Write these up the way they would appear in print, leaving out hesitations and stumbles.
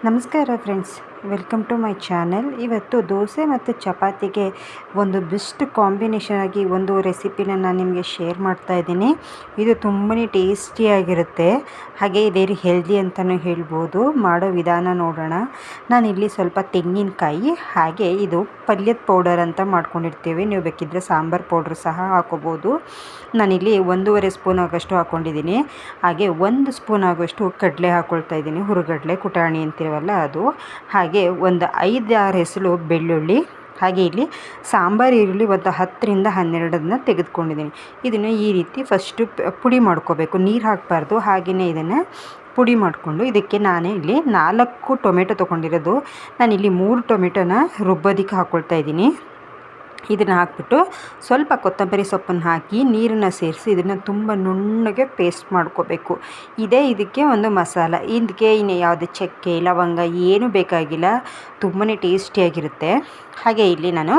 ನಮಸ್ಕಾರ friends, welcome to my channel. ಇವತ್ತು ದೋಸೆ ಮತ್ತು ಚಪಾತಿಗೆ ಒಂದು ಬೆಸ್ಟ್ ಕಾಂಬಿನೇಷನ್ ಆಗಿ ಒಂದು ರೆಸಿಪಿನ ನಾನು ನಿಮಗೆ ಶೇರ್ ಮಾಡ್ತಾ ಇದ್ದೀನಿ. ಇದು ತುಂಬಾ ಟೇಸ್ಟಿಯಾಗಿರುತ್ತೆ, ಹಾಗೆ ವೆರಿ ಹೆಲ್ದಿ ಅಂತಲೂ ಹೇಳ್ಬೋದು. ಮಾಡೋ ವಿಧಾನ ನೋಡೋಣ. ನಾನಿಲ್ಲಿ ಸ್ವಲ್ಪ ತೆಂಗಿನಕಾಯಿ, ಹಾಗೆ ಇದು ಪಲ್ಯದ ಪೌಡರ್ ಅಂತ ಮಾಡ್ಕೊಂಡಿರ್ತೀವಿ. ನೀವು ಬೇಕಿದ್ದರೆ ಸಾಂಬಾರು ಪೌಡ್ರ್ ಸಹ ಹಾಕೋಬೋದು. ನಾನಿಲ್ಲಿ 1.5 ಸ್ಪೂನ್ ಆಗೋಷ್ಟು ಹಾಕ್ಕೊಂಡಿದ್ದೀನಿ. ಹಾಗೆ 1 ಸ್ಪೂನ್ ಆಗೋಷ್ಟು ಕಡಲೆ ಹಾಕ್ಕೊಳ್ತಾ ಇದ್ದೀನಿ, ಹುರುಗಡಲೆ ಕುಟಾಣಿ ಅಂತೀವಲ್ಲ ಅದು. ಹಾಗೆ ಒಂದು 5-6 ಹೆಸರು ಬೆಳ್ಳುಳ್ಳಿ, ಹಾಗೆ ಇಲ್ಲಿ ಸಾಂಬಾರು ಈರುಳ್ಳಿ ಒಂದು 10ರಿಂದ 12 ತೆಗೆದುಕೊಂಡಿದ್ದೀನಿ. ಇದನ್ನು ಈ ರೀತಿ ಫಸ್ಟು ಪುಡಿ ಮಾಡ್ಕೋಬೇಕು, ನೀರು ಹಾಕಬಾರ್ದು. ಹಾಗೆಯೇ ಇದನ್ನು ಪುಡಿ ಮಾಡಿಕೊಂಡು ಇದಕ್ಕೆ ನಾನೇ ಇಲ್ಲಿ 4 ಟೊಮೆಟೊ ತೊಗೊಂಡಿರೋದು. ನಾನಿಲ್ಲಿ 3 ಟೊಮೆಟೊನ ರುಬ್ಬೋದಕ್ಕೆ ಹಾಕ್ಕೊಳ್ತಾ ಇದ್ದೀನಿ. ಇದನ್ನು ಹಾಕ್ಬಿಟ್ಟು ಸ್ವಲ್ಪ ಕೊತ್ತಂಬರಿ ಸೊಪ್ಪನ್ನು ಹಾಕಿ ನೀರನ್ನು ಸೇರಿಸಿ ಇದನ್ನು ತುಂಬ ನುಣ್ಣಗೆ ಪೇಸ್ಟ್ ಮಾಡ್ಕೋಬೇಕು. ಇದಕ್ಕೆ ಒಂದು ಮಸಾಲ. ಇದಕ್ಕೆ ಇನ್ನು ಯಾವುದೇ ಚಕ್ಕೆ ಲವಂಗ ಏನೂ ಬೇಕಾಗಿಲ್ಲ, ತುಂಬಾ ಟೇಸ್ಟಿಯಾಗಿರುತ್ತೆ. ಹಾಗೆ ಇಲ್ಲಿ ನಾನು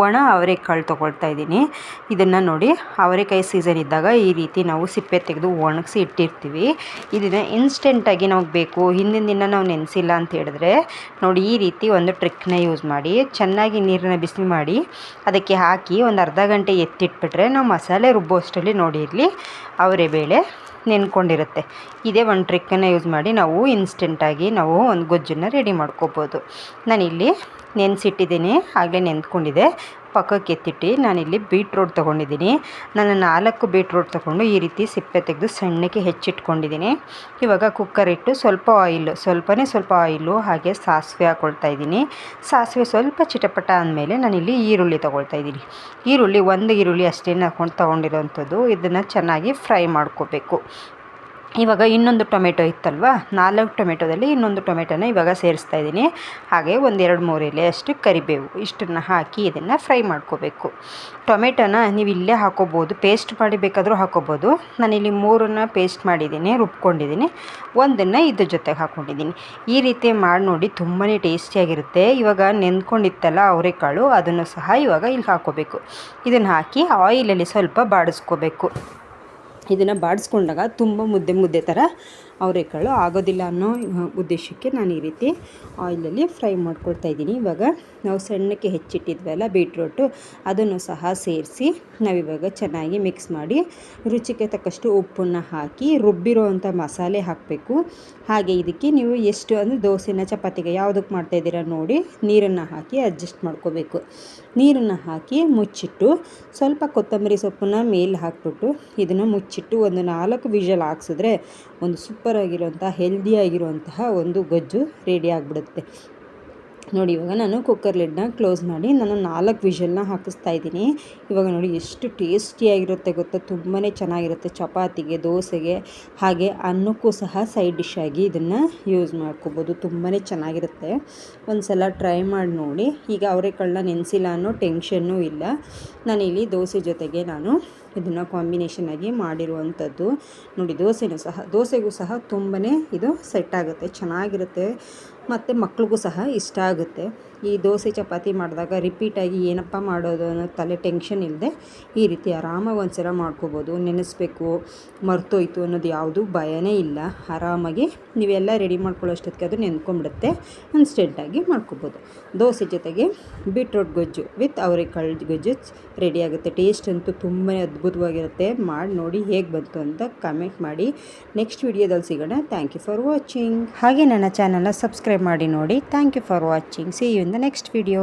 ಒಣ ಅವರೆಕಾಳು ತೊಗೊಳ್ತಾ ಇದ್ದೀನಿ. ಇದನ್ನು ನೋಡಿ, ಅವರೆಕಾಯಿ ಸೀಸನ್ ಇದ್ದಾಗ ಈ ರೀತಿ ನಾವು ಸಿಪ್ಪೆ ತೆಗೆದು ಒಣಗಿಸಿ ಇಟ್ಟಿರ್ತೀವಿ. ಇದನ್ನು ಇನ್ಸ್ಟೆಂಟಾಗಿ ನಮಗೆ ಬೇಕು, ಹಿಂದಿನ ದಿನ ನಾವು ನೆನೆಸಿಲ್ಲ ಅಂತ ಹೇಳಿದ್ರೆ ನೋಡಿ, ಈ ರೀತಿ ಒಂದು ಟ್ರಿಕ್ನ ಯೂಸ್ ಮಾಡಿ ಚೆನ್ನಾಗಿ ನೀರನ್ನ ಬಿಸಿ ಮಾಡಿ ಅದಕ್ಕೆ ಹಾಕಿ ಒಂದು ಅರ್ಧ ಗಂಟೆ ಎತ್ತಿಟ್ಬಿಟ್ರೆ ನಾವು ಮಸಾಲೆ ರುಬ್ಬೋ ಅಷ್ಟರಲ್ಲಿ ನೋಡಿ ಇಲ್ಲಿ ಅವರೆಬೇಳೆ ನೆನ್ಕೊಂಡಿರುತ್ತೆ. ಇದೇ ಒಂದು ಟ್ರಿಕ್ಕನ್ನು ಯೂಸ್ ಮಾಡಿ ನಾವು ಇನ್ಸ್ಟೆಂಟಾಗಿ ನಾವು ಒಂದು ಗೊಜ್ಜನ್ನು ರೆಡಿ ಮಾಡ್ಕೋಬೋದು. ನಾನಿಲ್ಲಿ ನೆನೆಸಿಟ್ಟಿದ್ದೀನಿ, ಆಗಲೇ ನೆಂದ್ಕೊಂಡಿದೆ. ಪಕ್ಕಕ್ಕೆ ಎತ್ತಿಟ್ಟು ನಾನಿಲ್ಲಿ ಬೀಟ್ರೋಟ್ ತೊಗೊಂಡಿದ್ದೀನಿ. ನಾನು 4 ಬೀಟ್ರೋಟ್ ತೊಗೊಂಡು ಈ ರೀತಿ ಸಿಪ್ಪೆ ತೆಗೆದು ಸಣ್ಣಕ್ಕೆ ಹೆಚ್ಚಿಟ್ಕೊಂಡಿದ್ದೀನಿ. ಇವಾಗ ಕುಕ್ಕರ್ ಇಟ್ಟು ಸ್ವಲ್ಪ ಆಯಿಲು ಹಾಗೆ ಸಾಸಿವೆ ಹಾಕ್ಕೊಳ್ತಾ ಇದ್ದೀನಿ. ಸಾಸಿವೆ ಸ್ವಲ್ಪ ಚಿಟಪಟ ಅಂದಮೇಲೆ ನಾನಿಲ್ಲಿ ಈರುಳ್ಳಿ ತೊಗೊಳ್ತಾ ಇದ್ದೀನಿ. ಈರುಳ್ಳಿ 1 ಈರುಳ್ಳಿ ಅಷ್ಟೇ ತೊಗೊಂಡಿರೋವಂಥದ್ದು. ಇದನ್ನು ಚೆನ್ನಾಗಿ ಫ್ರೈ ಮಾಡ್ಕೋಬೇಕು. ಇವಾಗ ಇನ್ನೊಂದು ಟೊಮೆಟೊ ಇತ್ತಲ್ವ, 4 ಟೊಮೆಟೊದಲ್ಲಿ ಇನ್ನೊಂದು ಟೊಮೆಟೊನ ಇವಾಗ ಸೇರಿಸ್ತಾ ಇದ್ದೀನಿ. ಹಾಗೆ 1-2-3 ಎಲೆ ಅಷ್ಟು ಕರಿಬೇವು, ಇಷ್ಟನ್ನು ಹಾಕಿ ಇದನ್ನು ಫ್ರೈ ಮಾಡ್ಕೋಬೇಕು. ಟೊಮೆಟೊನ ನೀವು ಇಲ್ಲೇ ಹಾಕೋಬೋದು, ಪೇಸ್ಟ್ ಮಾಡಿ ಬೇಕಾದರೂ ಹಾಕೋಬೋದು. ನಾನಿಲ್ಲಿ 3 ಪೇಸ್ಟ್ ಮಾಡಿದ್ದೀನಿ, ರುಬ್ಕೊಂಡಿದ್ದೀನಿ. 1 ಇದ್ರ ಜೊತೆಗೆ ಹಾಕ್ಕೊಂಡಿದ್ದೀನಿ. ಈ ರೀತಿ ಮಾಡಿ ನೋಡಿ, ತುಂಬಾ ಟೇಸ್ಟಿಯಾಗಿರುತ್ತೆ. ಇವಾಗ ನೆಂದ್ಕೊಂಡಿತ್ತಲ್ಲ ಅವರೆಕಾಳು, ಅದನ್ನು ಸಹ ಇವಾಗ ಇಲ್ಲಿ ಹಾಕೋಬೇಕು. ಇದನ್ನು ಹಾಕಿ ಆಯಿಲಲ್ಲಿ ಸ್ವಲ್ಪ ಬಾಡಿಸ್ಕೋಬೇಕು. ಇದನ್ನು ಬಾಡಿಸ್ಕೊಂಡಾಗ ತುಂಬ ಮುದ್ದೆ ಥರ ಅವರೆಕಾಳು ಆಗೋದಿಲ್ಲ ಅನ್ನೋ ಉದ್ದೇಶಕ್ಕೆ ನಾನು ಈ ರೀತಿ ಆಯಿಲಲ್ಲಿ ಫ್ರೈ ಮಾಡ್ಕೊಳ್ತಾ ಇದ್ದೀನಿ. ಇವಾಗ ನಾವು ಸಣ್ಣಕ್ಕೆ ಹೆಚ್ಚಿಟ್ಟಿದ್ವಲ್ಲ ಬೀಟ್ರೋಟು, ಅದನ್ನು ಸಹ ಸೇರಿಸಿ ನಾವಿವಾಗ ಚೆನ್ನಾಗಿ ಮಿಕ್ಸ್ ಮಾಡಿ ರುಚಿಗೆ ತಕ್ಕಷ್ಟು ಉಪ್ಪನ್ನು ಹಾಕಿ ರುಬ್ಬಿರೋವಂಥ ಮಸಾಲೆ ಹಾಕಬೇಕು. ಹಾಗೆ ಇದಕ್ಕೆ ನೀವು ಎಷ್ಟು ಅಂದರೆ ದೋಸೆನ ಚಪಾತಿಗೆ ಯಾವುದಕ್ಕೆ ಮಾಡ್ತಾಯಿದ್ದೀರಾ ನೋಡಿ, ನೀರನ್ನು ಹಾಕಿ ಅಡ್ಜಸ್ಟ್ ಮಾಡ್ಕೋಬೇಕು. ನೀರನ್ನು ಹಾಕಿ ಮುಚ್ಚಿಟ್ಟು ಸ್ವಲ್ಪ ಕೊತ್ತಂಬರಿ ಸೊಪ್ಪನ್ನು ಮೇಲೆ ಹಾಕ್ಬಿಟ್ಟು ಇದನ್ನು ಮುಚ್ಚಿಟ್ಟು ಒಂದು 4 ವಿಷಲ್ ಹಾಕ್ಸಿದ್ರೆ ಒಂದು ಸೂಪರಾಗಿರುವಂಥ ಹೆಲ್ದಿಯಾಗಿರುವಂತಹ ಒಂದು ಗೊಜ್ಜು ರೆಡಿ ಆಗಿಬಿಡುತ್ತೆ. ನೋಡಿ, ಇವಾಗ ನಾನು ಕುಕ್ಕರ್ ಲಿಡ್ನ ಕ್ಲೋಸ್ ಮಾಡಿ ನಾನು 4 ವಿಷಲ್ನ ಹಾಕಿಸ್ತಾ ಇದ್ದೀನಿ. ಇವಾಗ ನೋಡಿ ಎಷ್ಟು ಟೇಸ್ಟಿಯಾಗಿರುತ್ತೆ ಗೊತ್ತಾ, ತುಂಬಾ ಚೆನ್ನಾಗಿರುತ್ತೆ. ಚಪಾತಿಗೆ, ದೋಸೆಗೆ, ಹಾಗೆ ಅನ್ನಕ್ಕೂ ಸಹ ಸೈಡ್ ಡಿಶ್ ಆಗಿ ಇದನ್ನು ಯೂಸ್ ಮಾಡ್ಕೋಬೋದು. ತುಂಬಾ ಚೆನ್ನಾಗಿರುತ್ತೆ. ಒಂದು ಸಲ ಟ್ರೈ ಮಾಡಿ ನೋಡಿ. ಈಗ ಅವರೆಕಾಳನ್ನ ನೆನೆಸಿಲ್ಲ ಅನ್ನೋ ಟೆನ್ಷನ್ನೂ ಇಲ್ಲ. ನಾನಿಲ್ಲಿ ದೋಸೆ ಜೊತೆಗೆ ನಾನು ಇದನ್ನು ಕಾಂಬಿನೇಷನ್ ಆಗಿ ಮಾಡಿರುವಂಥದ್ದು. ನೋಡಿ, ದೋಸೆಗೂ ಸಹ ತುಂಬಾ ಇದು ಸೆಟ್ ಆಗುತ್ತೆ, ಚೆನ್ನಾಗಿರುತ್ತೆ. ಮತ್ತು ಮಕ್ಳಿಗೂ ಸಹ ಇಷ್ಟ ಆಗುತ್ತೆ. ಈ ದೋಸೆ ಚಪಾತಿ ಮಾಡಿದಾಗ ರಿಪೀಟಾಗಿ ಏನಪ್ಪ ಮಾಡೋದು ಅನ್ನೋ ತಲೆ ಟೆನ್ಷನ್ ಇಲ್ಲದೆ ಈ ರೀತಿ ಆರಾಮಾಗಿ ಒಂದು ಸಲ ಮಾಡ್ಕೋಬೋದು. ನೆನೆಸ್ಬೇಕು, ಮರ್ತೋಯ್ತು ಅನ್ನೋದು ಯಾವುದೂ ಭಯನೇ ಇಲ್ಲ. ಆರಾಮಾಗಿ ನೀವೆಲ್ಲ ರೆಡಿ ಮಾಡ್ಕೊಳ್ಳೋಷ್ಟೊತ್ತಿಗೆ ಅದು ನೆನ್ಕೊಂಬಿಡುತ್ತೆ. ಇನ್ಸ್ಟೆಂಟಾಗಿ ಮಾಡ್ಕೋಬೋದು. ದೋಸೆ ಜೊತೆಗೆ ಬೀಟ್ರೋಟ್ ಗೊಜ್ಜು ವಿತ್ ಅವರೆಕಾಳು ಗೊಜ್ಜು ರೆಡಿ ಆಗುತ್ತೆ. ಟೇಸ್ಟ್ ಅಂತೂ ತುಂಬಾ ಅದ್ಭುತವಾಗಿರುತ್ತೆ. ಮಾಡಿ ನೋಡಿ ಹೇಗೆ ಬಂತು ಅಂತ ಕಮೆಂಟ್ ಮಾಡಿ. ನೆಕ್ಸ್ಟ್ ವಿಡಿಯೋದಲ್ಲಿ ಸಿಗೋಣ. Thank you for watching. ಹಾಗೆ ನನ್ನ ಚಾನಲ್ನ ಸಬ್ಸ್ಕ್ರೈಬ್ ಮಾಡಿ ನೋಡಿ. Thank you for watching. See you in the next video.